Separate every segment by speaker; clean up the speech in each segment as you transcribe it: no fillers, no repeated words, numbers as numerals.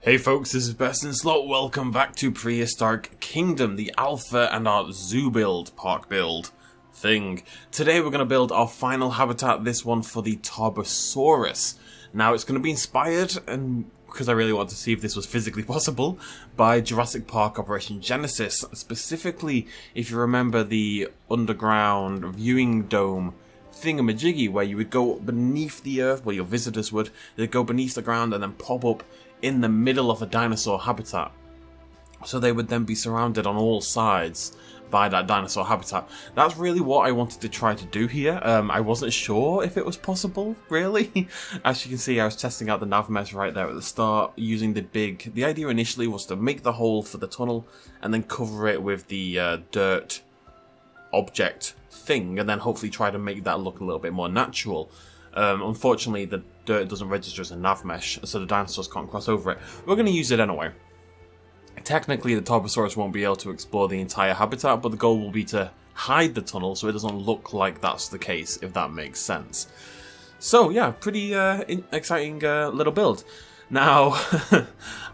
Speaker 1: Hey folks, this is Best in Slot. Welcome back to Prehistoric Kingdom, the alpha and our zoo build, park build thing. Today we're going to build our final habitat, this one for the Tarbosaurus. Now it's going to be inspired, and because I really want to see if this was physically possible, by Jurassic Park Operation Genesis. Specifically, if you remember the underground viewing dome thingamajiggy where you would go beneath the earth, well your visitors would, they'd go beneath the ground and then pop up in the middle of a dinosaur habitat. So they would then be surrounded on all sides by that dinosaur habitat. That's really what I wanted to try to do here. I wasn't sure if it was possible, really. As you can see, I was testing out the nav mesh right there at the start, using the idea initially was to make the hole for the tunnel and then cover it with the dirt object thing, and then hopefully try to make that look a little bit more natural. Unfortunately, the dirt doesn't register as a nav mesh, so the dinosaurs can't cross over it. We're going to use it anyway. Technically, the Tarbosaurus won't be able to explore the entire habitat, but the goal will be to hide the tunnel so it doesn't look like that's the case, if that makes sense. So yeah, pretty exciting little build. Now,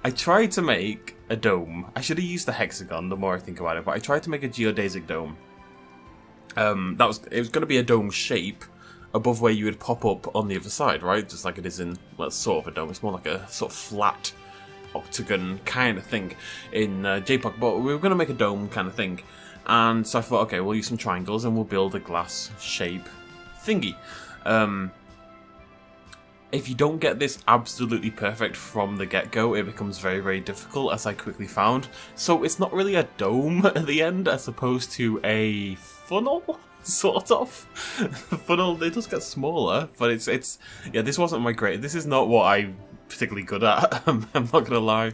Speaker 1: I tried to make a dome. I should have used the hexagon the more I think about it, but I tried to make a geodesic dome. It was going to be a dome shape above where you would pop up on the other side, right? Just like it is in, well, sort of a dome. It's more like a sort of flat octagon kind of thing in JPOG, but we were going to make a dome kind of thing. And so I thought, okay, we'll use some triangles and we'll build a glass shape thingy. If you don't get this absolutely perfect from the get-go, it becomes very, very difficult, as I quickly found. So it's not really a dome at the end, as opposed to a funnel, sort of. The funnel, it does get smaller, but it's yeah, this wasn't my great. This is not what I'm particularly good at. I'm not gonna lie.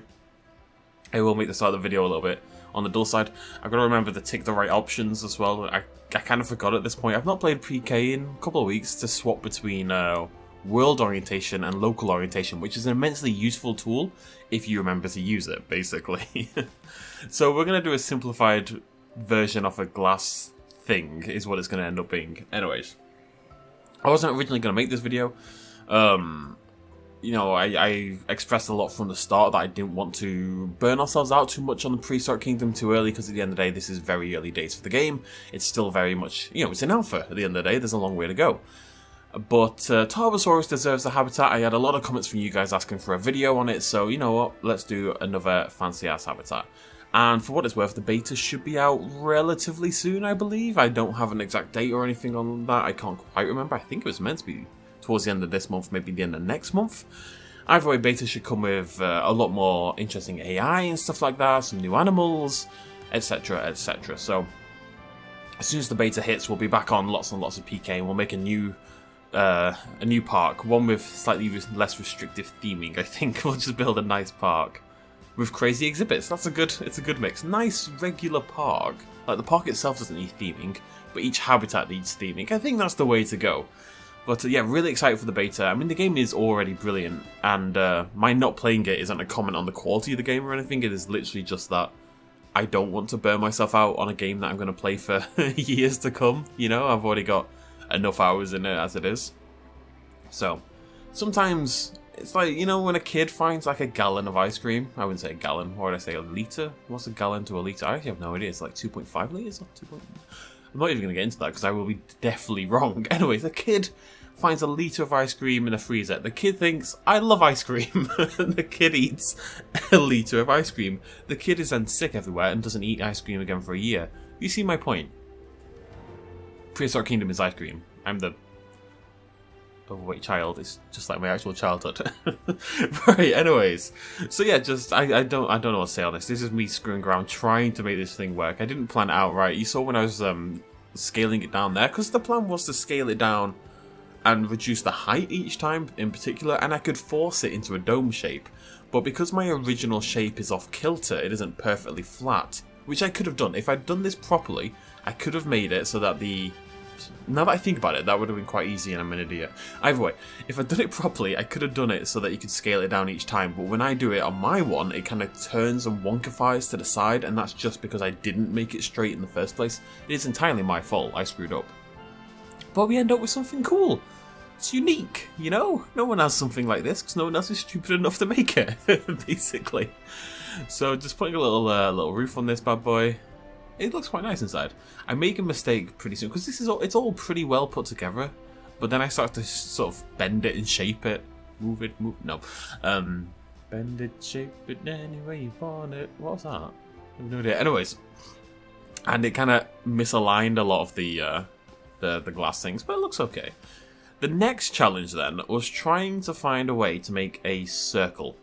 Speaker 1: I will make the start of the video a little bit on the dull side. I've got to remember to tick the right options as well. I kind of forgot at this point. I've not played PK in a couple of weeks to swap between world orientation and local orientation, which is an immensely useful tool if you remember to use it, basically. So we're going to do a simplified version of a glass thing, is what it's going to end up being. Anyways, I wasn't originally going to make this video. You know, I expressed a lot from the start that I didn't want to burn ourselves out too much on the Prehistoric Kingdom too early, because at the end of the day, this is very early days for the game. It's still very much, you know, it's an alpha at the end of the day. There's a long way to go. But Tarbosaurus deserves the habitat. I had a lot of comments from you guys asking for a video on it, so you know what, let's do another fancy-ass habitat. And for what it's worth, the beta should be out relatively soon, I believe. I don't have an exact date or anything on that. I can't quite remember. I think it was meant to be towards the end of this month, maybe the end of next month. Either way, beta should come with a lot more interesting AI and stuff like that, some new animals, etc, etc. So as soon as the beta hits, we'll be back on lots and lots of PK, and we'll make a new park, one with slightly less restrictive theming. I think we'll just build a nice park with crazy exhibits. It's a good mix. Nice regular park. Like the park itself doesn't need theming, but each habitat needs theming. I think that's the way to go. But yeah, really excited for the beta. I mean, the game is already brilliant, and my not playing it isn't a comment on the quality of the game or anything. It is literally just that I don't want to burn myself out on a game that I'm going to play for years to come. You know, I've already got enough hours in it as it is. So sometimes it's like, you know, when a kid finds like a gallon of ice cream. I wouldn't say a gallon, or would I say a litre? What's a gallon to a litre? I actually have no idea. It's like 2.5 litres or 2. I'm not even going to get into that because I will be definitely wrong. Anyways, a kid finds a litre of ice cream in a freezer. The kid thinks, I love ice cream. The kid eats a litre of ice cream. The kid is then sick everywhere and doesn't eat ice cream again for a year. You see my point? Prehistoric Kingdom is ice cream. I'm the overweight child. It's just like my actual childhood. Right, anyways. So yeah, just I don't know what to say on this. This is me screwing around trying to make this thing work. I didn't plan it out right. You saw when I was scaling it down there, because the plan was to scale it down and reduce the height each time in particular, and I could force it into a dome shape. But because my original shape is off kilter, it isn't perfectly flat, which I could have done. If I'd done this properly, I could have made it so that now that I think about it, that would have been quite easy and I'm an idiot. Either way, if I'd done it properly, I could have done it so that you could scale it down each time, but when I do it on my one, it kind of turns and wonkifies to the side, and that's just because I didn't make it straight in the first place. It is entirely my fault, I screwed up. But we end up with something cool. it's unique, you know? No one has something like this because no one else is stupid enough to make it, basically. So just putting a little roof on this bad boy. It looks quite nice inside. I make a mistake pretty soon because it's all pretty well put together, but then I start to sort of bend it and shape it, move. No, bend it, shape it any way you want it. What's that? I have no idea. Anyways, and it kind of misaligned a lot of the glass things, but it looks okay. The next challenge then was trying to find a way to make a circle,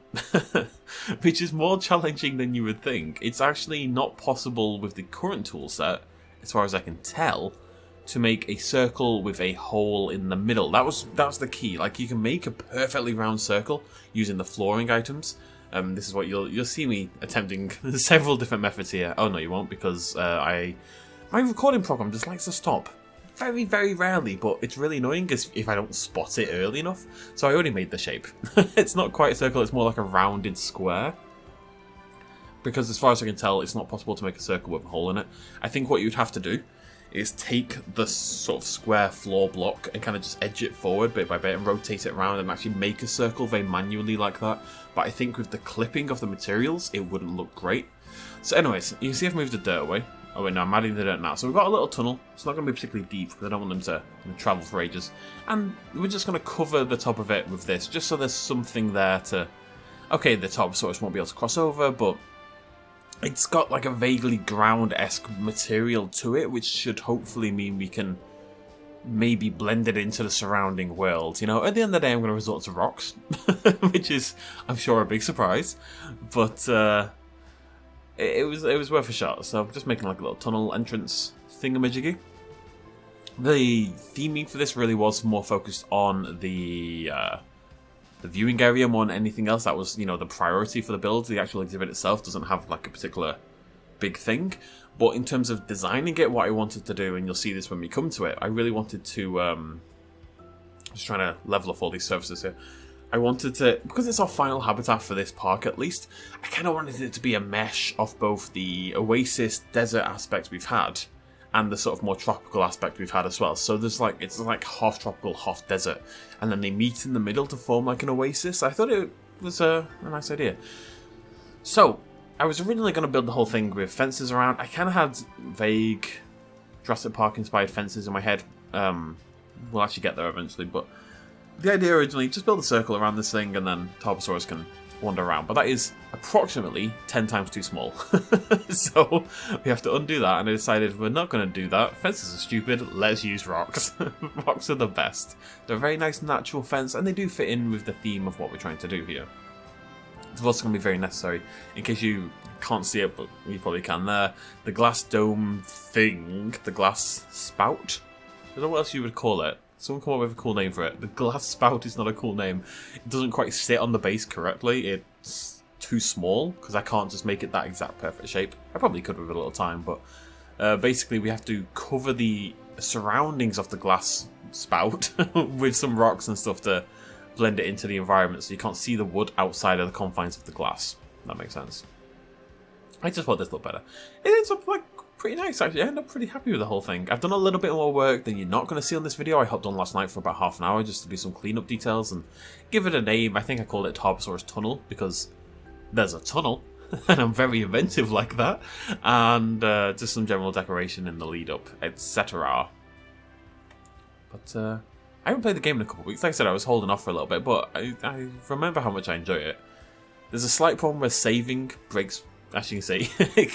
Speaker 1: which is more challenging than you would think. It's actually not possible with the current tool set, as far as I can tell, to make a circle with a hole in the middle. That's the key. Like, you can make a perfectly round circle using the flooring items. This is what you'll see me attempting several different methods here. Oh no, you won't, because my recording program just likes to stop. Very, very rarely, but it's really annoying if I don't spot it early enough. So I already made the shape. It's not quite a circle, it's more like a rounded square. Because as far as I can tell, it's not possible to make a circle with a hole in it. I think what you'd have to do is take the sort of square floor block and kind of just edge it forward bit by bit and rotate it around and actually make a circle very manually like that. But I think with the clipping of the materials, it wouldn't look great. So anyways, you can see I've moved the dirt away. Oh wait, no, I'm adding the dirt now. So we've got a little tunnel. It's not going to be particularly deep because I don't want them to travel for ages. And we're just going to cover the top of it with this, just so there's something there to... Okay, the Tarbosaurus won't be able to cross over, but it's got like a vaguely ground-esque material to it, which should hopefully mean we can maybe blend it into the surrounding world. You know, at the end of the day, I'm going to resort to rocks, which is, I'm sure, a big surprise. But... It was worth a shot, so I'm just making like a little tunnel entrance thingamajiggy. The theming for this really was more focused on the viewing area more than anything else. That was, you know, the priority for the build. The actual exhibit itself doesn't have like a particular big thing, but in terms of designing it, what I wanted to do, and you'll see this when we come to it, I really wanted to just trying to level off all these surfaces here. I wanted to, because it's our final habitat for this park at least, I kind of wanted it to be a mesh of both the oasis desert aspects we've had and the sort of more tropical aspect we've had as well. So there's like, it's like half tropical, half desert, and then they meet in the middle to form like an oasis. I thought it was a nice idea. So I was originally going to build the whole thing with fences around. I kind of had vague Jurassic Park inspired fences in my head. We'll actually get there eventually, but the idea originally, just build a circle around this thing and then Tarbosaurus can wander around. But that is approximately 10 times too small. So we have to undo that, and I decided we're not going to do that. Fences are stupid, let's use rocks. Rocks are the best. They're a very nice natural fence, and they do fit in with the theme of what we're trying to do here. It's also going to be very necessary, in case you can't see it, but you probably can there, the glass dome thing, the glass spout? I don't know what else you would call it. Someone come up with a cool name for it. The glass spout is not a cool name. It doesn't quite sit on the base correctly. It's too small, because I can't just make it that exact perfect shape. I probably could with a little time, but basically we have to cover the surroundings of the glass spout with some rocks and stuff to blend it into the environment so you can't see the wood outside of the confines of the glass. That makes sense. I just thought this looked better. It ends up like pretty nice, actually. I end up pretty happy with the whole thing. I've done a little bit more work than you're not going to see on this video. I hopped on last night for about half an hour just to do some cleanup details and give it a name. I think I called it Tarbosaurus Tunnel because there's a tunnel, and I'm very inventive like that. And just some general decoration in the lead up, etc. But I haven't played the game in a couple of weeks. Like I said, I was holding off for a little bit, but I remember how much I enjoy it. There's a slight problem where saving breaks. As you can see, it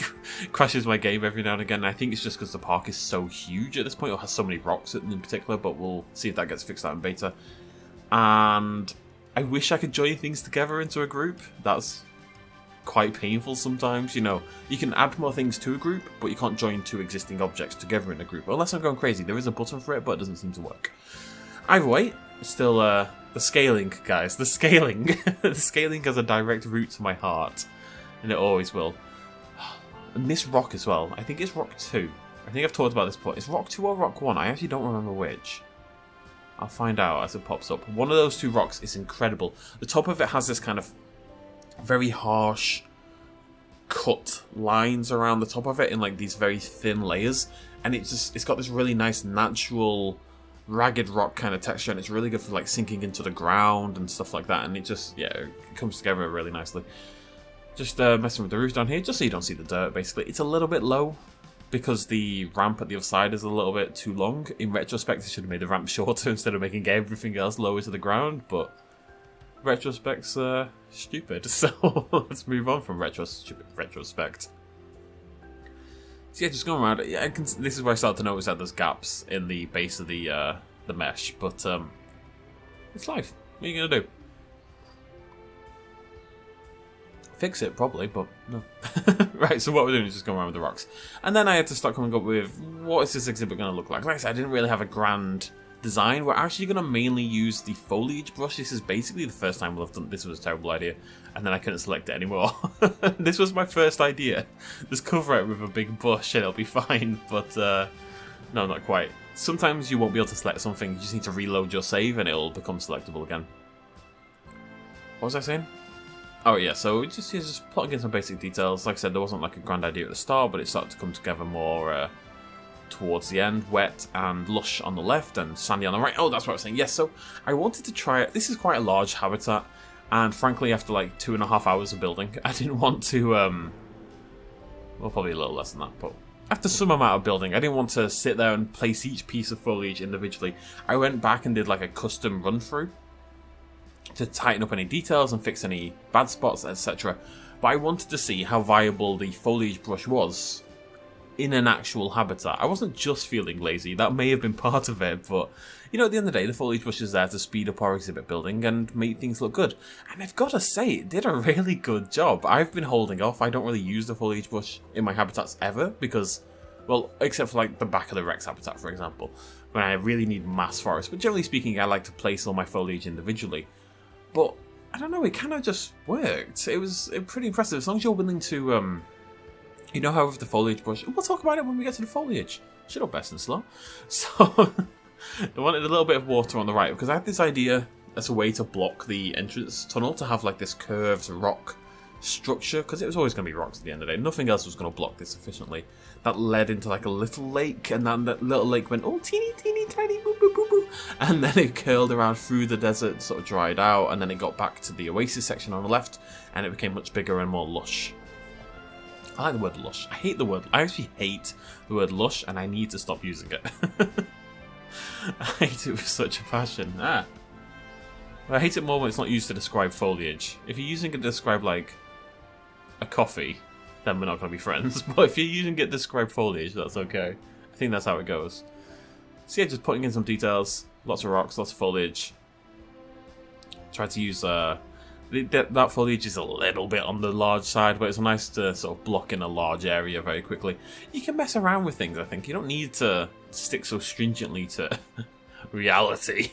Speaker 1: crashes my game every now and again. I think it's just because the park is so huge at this point, or has so many rocks in particular, but we'll see if that gets fixed out in beta. And I wish I could join things together into a group. That's quite painful sometimes. You know, you can add more things to a group, but you can't join two existing objects together in a group. Unless I'm going crazy. There is a button for it, but it doesn't seem to work. Either way, still the scaling, guys. The scaling. The scaling has a direct route to my heart. And it always will. And this rock as well. I think it's rock 2. I think I've talked about this before. It's rock 2 or rock 1. I actually don't remember which. I'll find out as it pops up. One of those two rocks is incredible. The top of it has this kind of very harsh cut lines around the top of it in like these very thin layers. And it's got this really nice natural ragged rock kind of texture, and it's really good for like sinking into the ground and stuff like that, and it just, yeah, it comes together really nicely. Just messing with the roof down here, just so you don't see the dirt, basically. It's a little bit low, because the ramp at the other side is a little bit too long. In retrospect, I should have made the ramp shorter instead of making everything else lower to the ground, but retrospect's stupid, so let's move on from retrospect. So yeah, just going around, yeah, this is where I start to notice that there's gaps in the base of the mesh, but it's life. What are you gonna do? Fix it, probably, but no. Right, so what we're doing is just going around with the rocks. And then I had to start coming up with, what is this exhibit going to look like? Like I said, I didn't really have a grand design. We're actually going to mainly use the foliage brush. This is basically the first time we'll have done this. Was a terrible idea, and then I couldn't select it anymore. This was my first idea. Just cover it with a big bush and it'll be fine, but no, not quite. Sometimes you won't be able to select something. You just need to reload your save and it'll become selectable again. What was I saying? Oh yeah, so just plotting in some basic details. Like I said, there wasn't like a grand idea at the start, but it started to come together more towards the end. Wet and lush on the left and sandy on the right. Oh, that's what I was saying. Yes, so I wanted to try it. This is quite a large habitat, and frankly, after like 2.5 hours of building, I didn't want to, well, probably a little less than that, but after some amount of building, I didn't want to sit there and place each piece of foliage individually. I went back and did like a custom run-through to tighten up any details and fix any bad spots, etc. But I wanted to see how viable the foliage brush was in an actual habitat. I wasn't just feeling lazy, that may have been part of it, but you know, at the end of the day, the foliage brush is there to speed up our exhibit building and make things look good. And I've got to say, it did a really good job. I've been holding off. I don't really use the foliage brush in my habitats ever because, well, except for like the back of the Rex habitat, for example, when I really need mass forest. But generally speaking, I like to place all my foliage individually. But I don't know, it kind of just worked. It was pretty impressive. As long as you're willing to, you know how with the foliage brush, we'll talk about it when we get to the foliage. Shut up, best and slow. So, I wanted a little bit of water on the right because I had this idea as a way to block the entrance tunnel to have like this curved rock structure, because it was always going to be rocks at the end of the day. Nothing else was going to block this efficiently. That led into like a little lake, and then that little lake went, oh, teeny, teeny, tiny, boo, boo, boo, boo. And then it curled around through the desert, sort of dried out, and then it got back to the oasis section on the left, and it became much bigger and more lush. I like the word lush. I actually hate the word lush, and I need to stop using it. I hate it with such a passion. I hate it more when it's not used to describe foliage. If you're using it to describe, like, a coffee, then we're not going to be friends. But if you're using it to describe foliage, that's okay. I think that's how it goes. So yeah, just putting in some details. Lots of rocks, lots of foliage. Try to use... that foliage is a little bit on the large side, but it's nice to sort of block in a large area very quickly. You can mess around with things, I think. You don't need to stick so stringently to reality.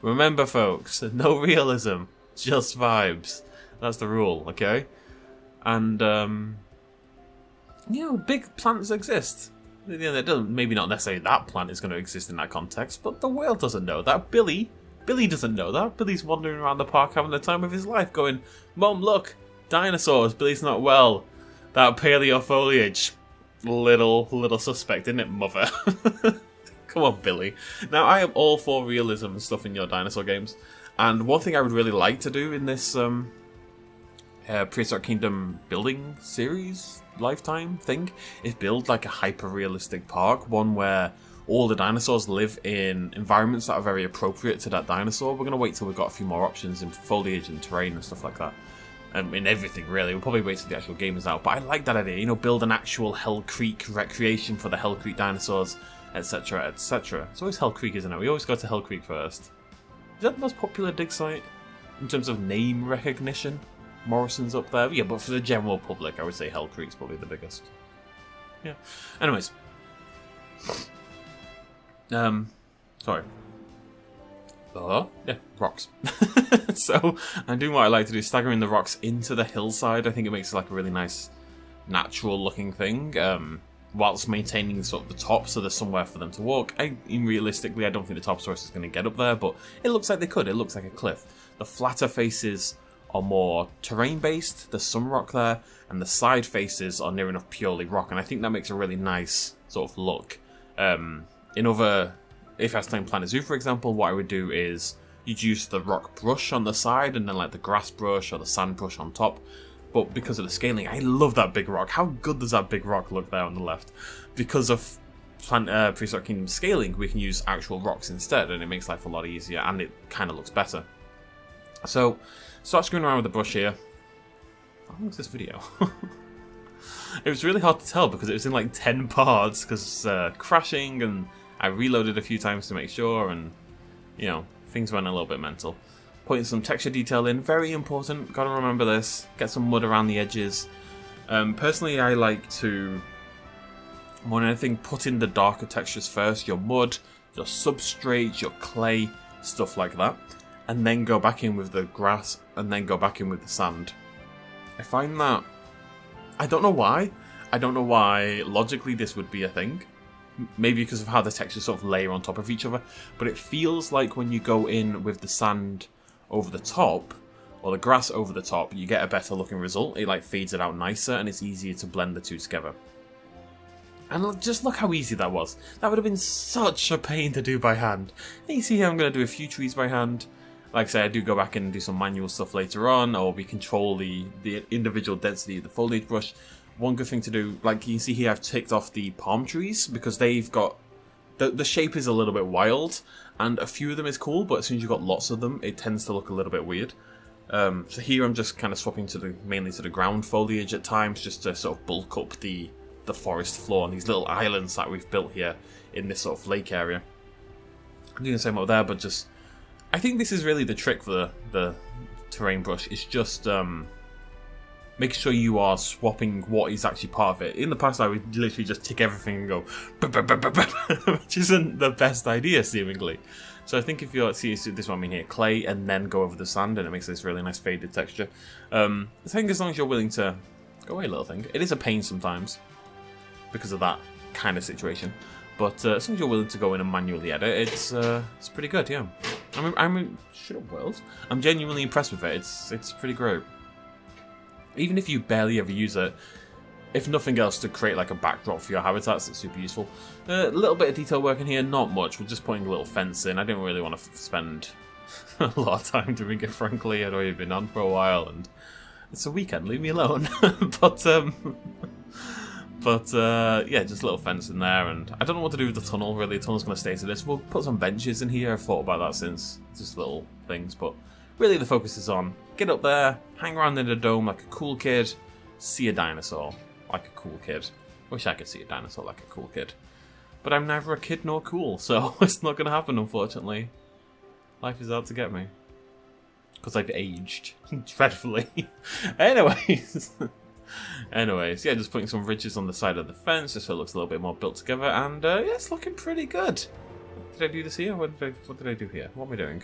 Speaker 1: Remember, folks, no realism, just vibes. That's the rule, okay? And, you know, big plants exist. Maybe not necessarily that plant is going to exist in that context, but the world doesn't know that. Billy doesn't know that. Billy's wandering around the park having the time of his life going, Mom, look, dinosaurs, Billy's not well. That paleo foliage. Little suspect, isn't it, mother? Come on, Billy. Now, I am all for realism and stuff in your dinosaur games. And one thing I would really like to do in this Prehistoric Kingdom building series, lifetime thing, is build like a hyper-realistic park. One where all the dinosaurs live in environments that are very appropriate to that dinosaur. We're going to wait till we've got a few more options in foliage and terrain and stuff like that. In everything, really. We'll probably wait till the actual game is out. But I like that idea. You know, build an actual Hell Creek recreation for the Hell Creek dinosaurs, etc., etc. It's always Hell Creek, isn't it? We always go to Hell Creek first. Is that the most popular dig site in terms of name recognition? Morrison's up there. Yeah, but for the general public, I would say Hell Creek's probably the biggest. Yeah. Anyways. Sorry. Yeah, rocks. So, I'm doing what I like to do, staggering the rocks into the hillside. I think it makes it like a really nice, natural looking thing, whilst maintaining sort of the top, so there's somewhere for them to walk. Realistically, I don't think the Tarbosaurus is going to get up there, but it looks like they could. It looks like a cliff. The flatter faces are more terrain-based, there's some rock there, and the side faces are near enough purely rock, and I think that makes a really nice sort of look. In other if I was playing Planet Zoo, for example, what I would do is you'd use the rock brush on the side and then like the grass brush or the sand brush on top. But because of the scaling, I love that big rock. How good does that big rock look there on the left? Because of Prehistoric Kingdom scaling, we can use actual rocks instead, and it makes life a lot easier, and it kind of looks better. So, start screwing around with the brush here. How long is this video? It was really hard to tell because it was in like 10 parts, because crashing, and I reloaded a few times to make sure, and, you know, things went a little bit mental. Putting some texture detail in, very important, gotta remember this. Get some mud around the edges. Personally, I like to, more than anything, put in the darker textures first, your mud, your substrate, your clay, stuff like that. And then go back in with the grass, and then go back in with the sand. I find that, I don't know why logically this would be a thing. Maybe because of how the textures sort of layer on top of each other, but it feels like when you go in with the sand over the top, or the grass over the top, you get a better looking result. It like fades it out nicer, and it's easier to blend the two together. And just look how easy that was. That would have been such a pain to do by hand. And you see here I'm going to do a few trees by hand. Like I say, I do go back and do some manual stuff later on, or we control the individual density of the foliage brush. One good thing to do, like you see here, I've ticked off the palm trees because they've got, the shape is a little bit wild, and a few of them is cool, but as soon as you've got lots of them, it tends to look a little bit weird. So here I'm just kind of swapping to mainly to the ground foliage at times, just to sort of bulk up the forest floor and these little islands that we've built here in this sort of lake area. I'm doing the same over there, but just, I think this is really the trick for the terrain brush. It's just make sure you are swapping what is actually part of it. In the past, I would literally just tick everything and go, which isn't the best idea, seemingly. So I think if you see this one here, clay, and then go over the sand, and it makes this really nice faded texture. I think as long as you're willing to go away, little thing. It is a pain sometimes because of that kind of situation, but as long as you're willing to go in and manually edit, it's pretty good. Yeah, shut up, world. I'm genuinely impressed with it. It's pretty great. Even if you barely ever use it, if nothing else, to create like a backdrop for your habitats, it's super useful. A little bit of detail work in here, not much. We're just putting a little fence in. I didn't really want to spend a lot of time doing it, frankly. I'd already been on for a while, and it's a weekend, leave me alone. but yeah, just a little fence in there, and I don't know what to do with the tunnel, really. The tunnel's going to stay to this. We'll put some benches in here. I've thought about that since, just little things, but really the focus is on get up there, hang around in the dome like a cool kid, see a dinosaur like a cool kid. Wish I could see a dinosaur like a cool kid. But I'm neither a kid nor cool, so it's not going to happen, unfortunately. Life is out to get me. Because I've aged dreadfully. Anyways, yeah, just putting some ridges on the side of the fence just so it looks a little bit more built together, and yeah, it's looking pretty good. Did I do this here? What did I do here? What am I doing?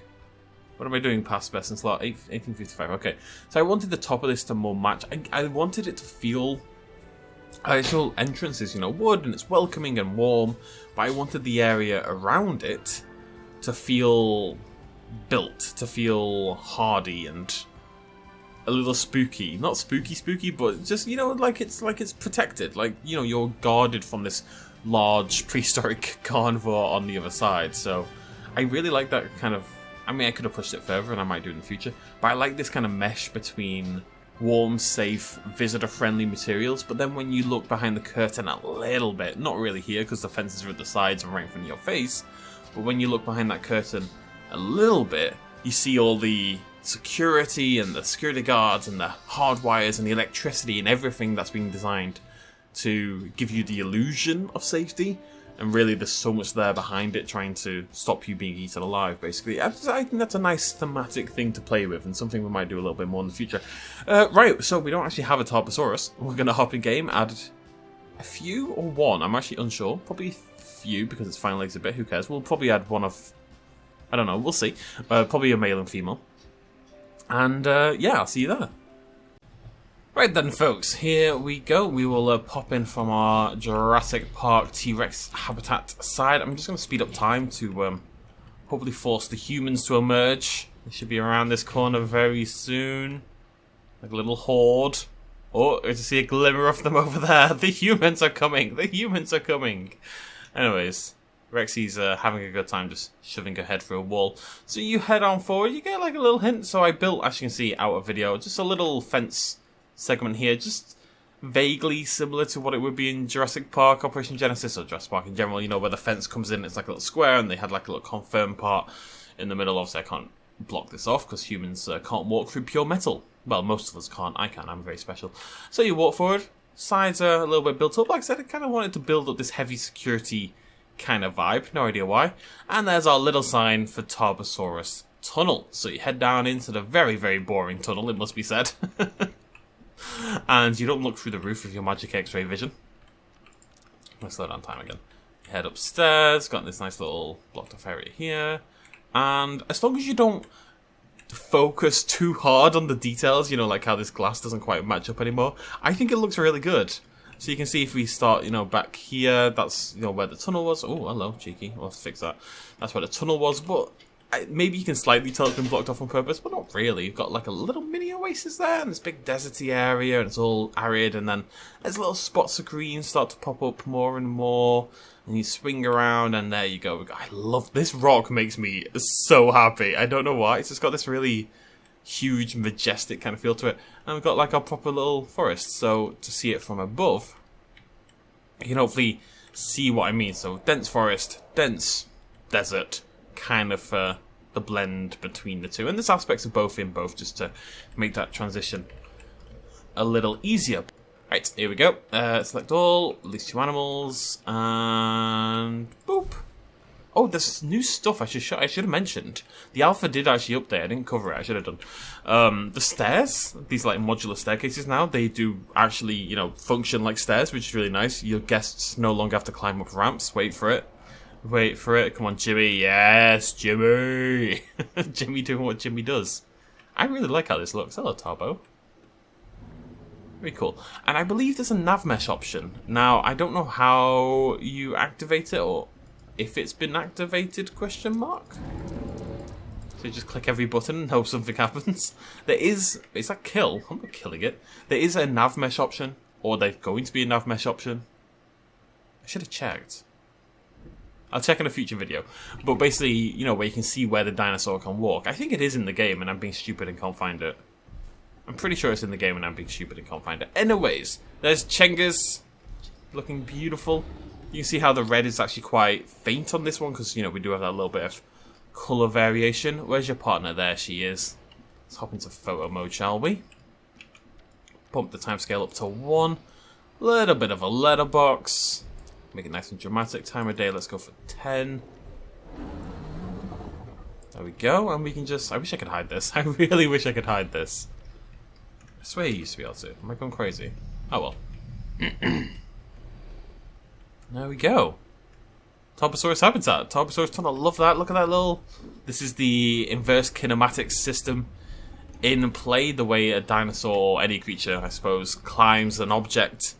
Speaker 1: What am I doing past best in slot? 1855, okay. So I wanted the top of this to more match. I wanted it to feel... Actual entrance is, you know, wood, and it's welcoming and warm, but I wanted the area around it to feel built, to feel hardy and a little spooky. Not spooky, but just, you know, like it's protected. Like, you know, you're guarded from this large prehistoric carnivore on the other side. So I really like that kind of... I mean, I could have pushed it further, and I might do it in the future, but I like this kind of mesh between warm, safe, visitor-friendly materials, but then when you look behind the curtain a little bit, not really here because the fences are at the sides and right in front of your face, but when you look behind that curtain a little bit, you see all the security and the security guards and the hard wires and the electricity and everything that's being designed to give you the illusion of safety. And really, there's so much there behind it trying to stop you being eaten alive, basically. I think that's a nice thematic thing to play with, and something we might do a little bit more in the future. Right, so we don't actually have a Tarbosaurus. We're going to hop in game, add a few or one. I'm actually unsure. Probably a few, because it's final exhibit. Who cares? We'll probably add one of... I don't know, we'll see. Probably a male and female. And, yeah, I'll see you there. Right then, folks, here we go. We will pop in from our Jurassic Park T-Rex habitat side. I'm just going to speed up time to hopefully force the humans to emerge. They should be around this corner very soon. Like a little horde. Oh, I see a glimmer of them over there. The humans are coming. The humans are coming. Anyways, Rexy's having a good time just shoving her head through a wall. So you head on forward, you get like a little hint. So I built, as you can see out of video, just a little fence segment here, just vaguely similar to what it would be in Jurassic Park Operation Genesis, or Jurassic Park in general, you know, where the fence comes in, it's like a little square, and they had like a little confirmed part in the middle. Obviously I can't block this off because humans can't walk through pure metal. Well, most of us can't. I can. I'm very special. So you walk forward, sides are a little bit built up. Like I said, I kind of wanted to build up this heavy security kind of vibe, no idea why. And there's our little sign for Tarbosaurus Tunnel. So you head down into the very, very boring tunnel, it must be said. And you don't look through the roof with your magic X-ray vision. Let's slow down time again. You head upstairs, got this nice little blocked off area here. And as long as you don't focus too hard on the details, you know, like how this glass doesn't quite match up anymore, I think it looks really good. So you can see if we start, you know, back here, that's, you know, where the tunnel was. Oh, hello, cheeky. We'll have to fix that. That's where the tunnel was, but maybe you can slightly tell it's been blocked off on purpose, but not really. You've got like a little mini oasis there, and this big deserty area, and it's all arid, and then there's little spots of green start to pop up more and more, and you swing around, and there you go. I love this rock, makes me so happy. I don't know why. It's just got this really huge, majestic kind of feel to it. And we've got like our proper little forest, so to see it from above, you can hopefully see what I mean. So dense forest, dense desert, kind of the blend between the two. And there's aspects of both in both, just to make that transition a little easier. Right, here we go. Select all, release 2 animals, and boop. Oh, there's new stuff I should have mentioned. The alpha did actually update. I didn't cover it. I should have done. The stairs, these like modular staircases now, they do actually, you know, function like stairs, which is really nice. Your guests no longer have to climb up ramps. Wait for it. Wait for it. Come on, Jimmy. Yes, Jimmy. Jimmy doing what Jimmy does. I really like how this looks. Hello, Tarbo. Very cool. And I believe there's a nav mesh option. Now, I don't know how you activate it, or if it's been activated, question mark. So you just click every button and hope something happens. There is that kill? I'm not killing it. There is a nav mesh option, or there's going to be a nav mesh option. I should have checked. I'll check in a future video. But basically, you know, where you can see where the dinosaur can walk. I think it is in the game and I'm being stupid and can't find it. I'm pretty sure it's in the game and I'm being stupid and can't find it. Anyways, there's Chengas, looking beautiful. You can see how the red is actually quite faint on this one, because, you know, we do have that little bit of colour variation. Where's your partner? There she is. Let's hop into photo mode, shall we? Pump the timescale up to 1. Little bit of a letterbox. Make it nice and dramatic. Time of day, let's go for 10. There we go, and we can just... I wish I could hide this. I really wish I could hide this. I swear you used to be able to. Am I going crazy? Oh well. There we go. Tarbosaurus habitat. Tarbosaurus tunnel. Love that. Look at that little... This is the inverse kinematics system in play. The way a dinosaur, or any creature, I suppose, climbs an object.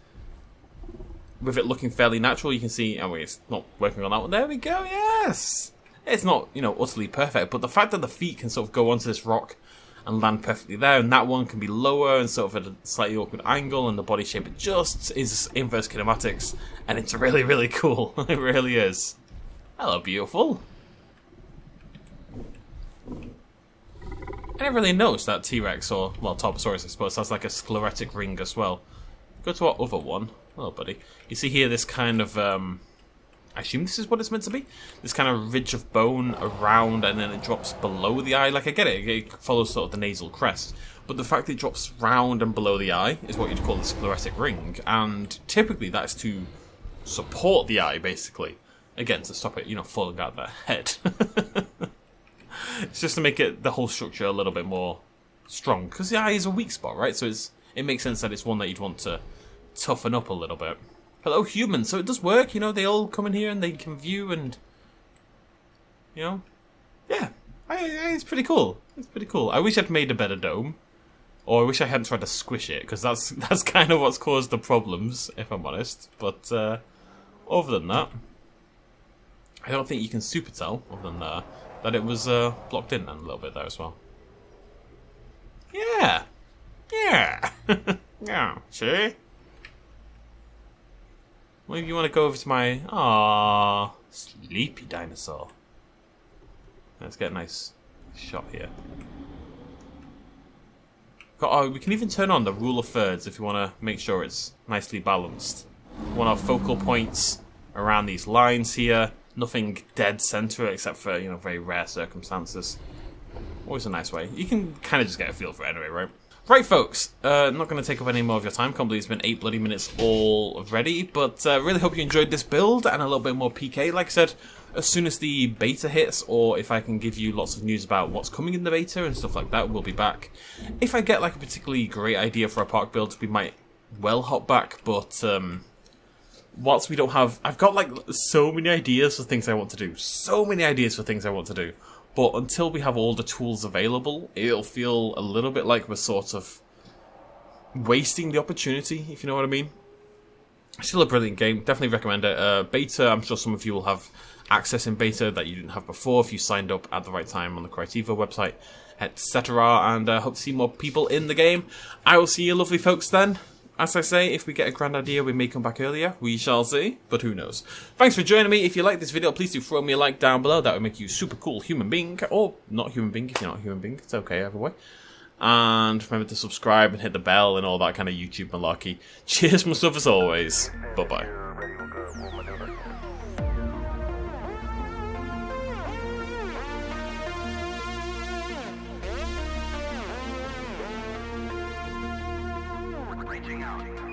Speaker 1: With it looking fairly natural, you can see... Oh wait, it's not working on that one. There we go. Yes! It's not, you know, utterly perfect, but the fact that the feet can sort of go onto this rock and land perfectly there, and that one can be lower and sort of at a slightly awkward angle, and the body shape adjusts, is inverse kinematics, and it's really, really cool. It really is. Hello, beautiful. I never really noticed that T-Rex, or, well, Tarbosaurus, I suppose, has like a scleretic ring as well. Go to our other one. Hello, buddy. You see here this kind of, I assume this is what it's meant to be. This kind of ridge of bone around, and then it drops below the eye. Like, I get it. It follows sort of the nasal crest. But the fact that it drops round and below the eye is what you'd call the scleretic ring. And typically that's to support the eye, basically. Again, to stop it, you know, falling out of the head. It's just to make it, the whole structure, a little bit more strong. Because the eye is a weak spot, right? So it makes sense that it's one that you'd want to toughen up a little bit. Hello, humans. So it does work, you know, they all come in here and they can view and, you know, yeah, it's pretty cool. It's pretty cool. I wish I'd made a better dome, or I wish I hadn't tried to squish it, because that's kind of what's caused the problems, if I'm honest. But other than that, I don't think you can super tell, other than that it was blocked in a little bit there as well. Yeah. Yeah. Yeah, see? Maybe you want to go over to my... Aww, sleepy dinosaur. Let's get a nice shot here. Oh, we can even turn on the rule of thirds if you want to make sure it's nicely balanced. We want our focal points around these lines here. Nothing dead center except for, you know, very rare circumstances. Always a nice way. You can kind of just get a feel for it anyway, right? Right, folks. Not going to take up any more of your time. Can't believe it's been 8 bloody minutes already. But really hope you enjoyed this build and a little bit more PK. Like I said, as soon as the beta hits, or if I can give you lots of news about what's coming in the beta and stuff like that, we'll be back. If I get like a particularly great idea for a park build, we might well hop back. But whilst we don't have... I've got like so many ideas for things I want to do. So many ideas for things I want to do. But until we have all the tools available, it'll feel a little bit like we're sort of wasting the opportunity, if you know what I mean. Still a brilliant game. Definitely recommend it. Beta, I'm sure some of you will have access in beta that you didn't have before if you signed up at the right time on the Correct Evo website, etc. And hope to see more people in the game. I will see you lovely folks then. As I say, if we get a grand idea, we may come back earlier. We shall see, but who knows. Thanks for joining me. If you like this video, please do throw me a like down below. That would make you a super cool human being. Or not human being if you're not a human being. It's okay either way. And remember to subscribe and hit the bell and all that kind of YouTube malarkey. Cheers, my stuff as always. Bye-bye.
Speaker 2: Reaching out.